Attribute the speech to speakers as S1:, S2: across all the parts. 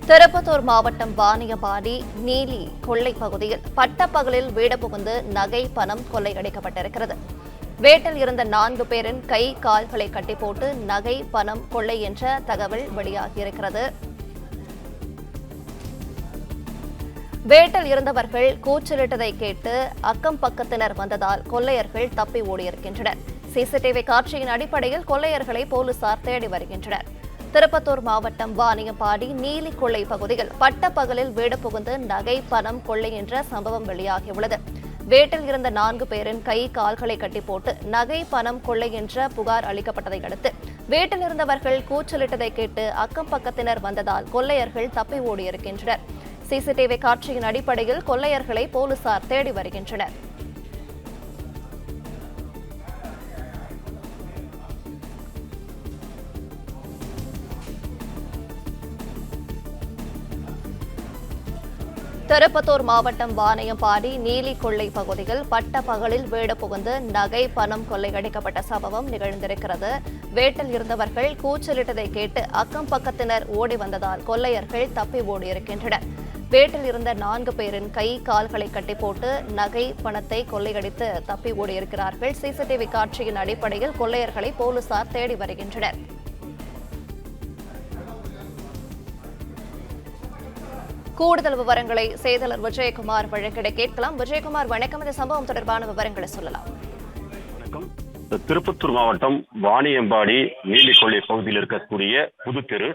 S1: திருப்பத்தூர் மாவட்டம் வாணியம்பாடி நீலி கொள்ளை பகுதியில் பட்டப்பகலில் வீடு புகுந்து நகை பணம் கொள்ளையடிக்கப்பட்டிருக்கிறது. வீட்டில் இருந்த 4 பேரின் கை கால்களை கட்டி போட்டு நகை பணம் கொள்ளை என்ற தகவல் வெளியாகியிருக்கிறது. வீட்டில் இருந்தவர்கள் கூச்சலிட்டதை கேட்டு அக்கம் பக்கத்தினர் வந்ததால் கொள்ளையர்கள் தப்பி ஓடியிருக்கின்றனர். சிசிடிவி காட்சியின் அடிப்படையில் கொள்ளையர்களை போலீசார் தேடி வருகின்றனர். திருப்பத்தூர் மாவட்டம் வாணியம்பாடி நீலி கொள்ளை பகுதியில் பட்டப்பகலில் வீடு புகுந்து நகை பணம் கொள்ளை என்ற சம்பவம் வெளியாகியுள்ளது. வீட்டில் இருந்த 4 பேரின் கை கால்களை கட்டி போட்டு நகை பணம் கொள்ளை என்ற புகார் அளிக்கப்பட்டதை அடுத்து வீட்டில் இருந்தவர்கள் கூச்சலிட்டதை கேட்டு அக்கம் பக்கத்தினர் வந்ததால் கொள்ளையர்கள் தப்பி ஓடியிருக்கின்றனர். சிசிடிவி காட்சியின் அடிப்படையில் கொள்ளையர்களை போலீசார் தேடி வருகின்றனர். திருப்பத்தூர் மாவட்டம் வாணியம்பாடி நீலி கொள்ளை பகுதியில் பட்டப்பகலில் வீடு புகுந்து நகை பணம் கொள்ளையடிக்கப்பட்ட சம்பவம் நிகழ்ந்திருக்கிறது. வீட்டில் இருந்தவர்கள் கூச்சலிட்டதை கேட்டு அக்கம் பக்கத்தினர் ஓடி வந்ததால் கொள்ளையர்கள் தப்பி ஓடியிருக்கின்றனர். வீட்டில் இருந்த 4 பேரின் கை கால்களை கட்டி போட்டு நகை பணத்தை கொள்ளையடித்து தப்பி ஓடியிருக்கிறார்கள். சிசிடிவி காட்சியின் அடிப்படையில் கொள்ளையர்களை போலீசார் தேடி வருகின்றனர். கூடுதல் விவரங்களை செய்தியாளர் விஜயகுமார் வழங்கிட கேட்கலாம். விஜயகுமார், வணக்கம். இந்த சம்பவம் தொடர்பான விவரங்களை சொல்லலாம்.
S2: வணக்கம். திருப்பத்தூர் மாவட்டம் வாணியம்பாடி நீலிக்கொள்ளை பகுதியில் இருக்கக்கூடிய புதுத்தெரு,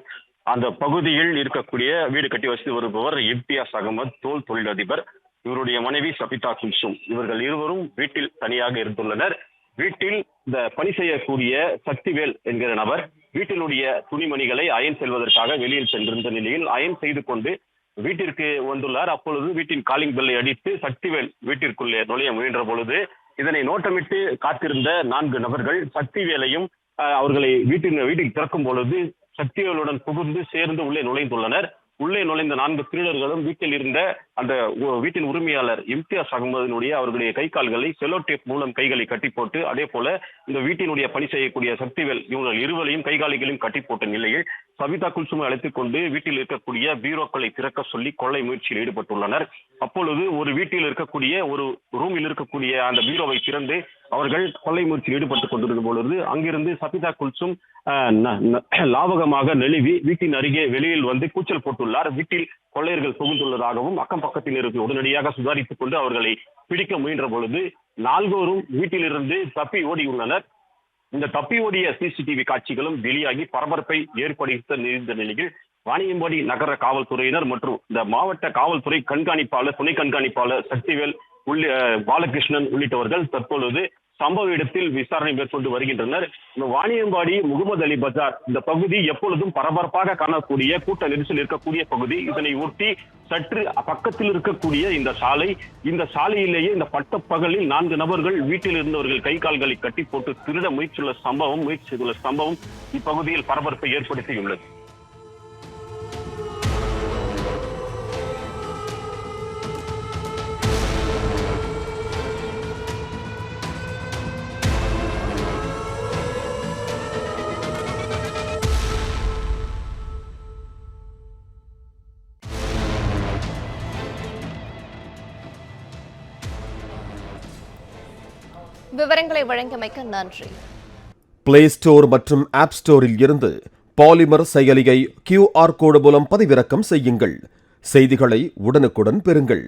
S2: அந்த பகுதியில் இருக்கக்கூடிய வீடு கட்டி வசதி வருபவர் இம்தியாஸ் அகமது, தோல் தொழிலதிபர். இவருடைய மனைவி சபிதா குல்சும். இவர்கள் இருவரும் வீட்டில் தனியாக இருந்துள்ளனர். வீட்டில் இந்த பணி செய்யக்கூடிய சக்திவேல் என்கிற நபர் வீட்டினுடைய துணிமணிகளை அயன் செல்வதற்காக வெளியில் சென்றிருந்த நிலையில் அயன் செய்து கொண்டு வீட்டிற்கு வந்துள்ளார். அப்பொழுது வீட்டின் காலிங் பெல்லை அடித்து சக்திவேல் வீட்டிற்குள்ளே நுழைய முயன்ற பொழுது இதனை நோட்டமிட்டு காத்திருந்த 4 நபர்கள் சக்திவேலையும் அவர்களை வீட்டில் திறக்கும் பொழுது சக்திவேலுடன் புகுந்து சேர்ந்து உள்ளே நுழைந்துள்ளனர். உள்ளே நுழைந்த 4 திருடர்களும் வீட்டில் இருந்த அந்த வீட்டின் உரிமையாளர் இம்தியாஸ் அகமதினுடைய அவர்களுடைய கை கால்களை செலோ டேப் மூலம் கைகளை கட்டி போட்டு, அதே போல இந்த வீட்டினுடைய பணி செய்யக்கூடிய சக்திவேல் இவர்கள் இருவரையும் கைகாலிகளையும் கட்டி போட்ட நிலையில் சபிதா குல்சுமை அழைத்துக் கொண்டு வீட்டில் இருக்கக்கூடிய பீரோக்களை திறக்க சொல்லி கொள்ளை முயற்சியில் ஈடுபட்டுள்ளனர். அப்பொழுது ஒரு வீட்டில் இருக்கக்கூடிய ஒரு ரூமில் இருக்கக்கூடிய அந்த பீரோவை திறந்து அவர்கள் கொள்ளை முயற்சியில் ஈடுபட்டுக் கொண்டிருந்த பொழுது அங்கிருந்து சபிதா குல்சும் லாவகமாக நெளிவி வீட்டின் அருகே வெளியில் வந்து கூச்சல் போட்டுள்ளார். வீட்டில் கொள்ளையர்கள் புகுந்துள்ளதாகவும் அக்கம் பக்கத்தினருக்கு உடனடியாக சுதாரித்துக் கொண்டு அவர்களை பிடிக்க முயன்ற பொழுது 4 வீட்டிலிருந்து தப்பி ஓடியுள்ளனர். இந்த தப்பி ஓடிய சிசிடிவி காட்சிகளும் வெளியாகி பரபரப்பை ஏற்படுத்த நேர்ந்த நிலையில் வாணியம்பாடி நகர காவல்துறையினர் மற்றும் இந்த மாவட்ட காவல்துறை கண்காணிப்பாளர், துணை கண்காணிப்பாளர் சக்திவேல், பாலகிருஷ்ணன் உள்ளிட்டவர்கள் தற்பொழுது சம்பவ இடத்தில் விசாரணை மேற்கொண்டு வருகின்றனர். இந்த வாணியம்பாடி முகமது அலி பஜார் இந்த பகுதி எப்பொழுதும் பரபரப்பாக காணக்கூடிய கூட்ட நெரிசல் இருக்கக்கூடிய பகுதி. இதனை ஒட்டி சற்று பக்கத்தில் இருக்கக்கூடிய இந்த சாலையிலேயே இந்த பட்டப்பகலில் 4 நபர்கள் வீட்டில் இருந்தவர்கள் கை கால்களை கட்டி போட்டு திருட முயற்சி செய்துள்ள சம்பவம் இப்பகுதியில் பரபரப்பை ஏற்படுத்தியுள்ளது.
S1: விவரங்களை வழங்கியமைக்க நன்றி.
S3: பிளே ஸ்டோர் மற்றும் ஆப் ஸ்டோரில் இருந்து பாலிமர் செயலியை QR கோடு மூலம் பதிவிறக்கம் செய்யுங்கள். செய்திகளை உடனுக்குடன் பெறுங்கள்.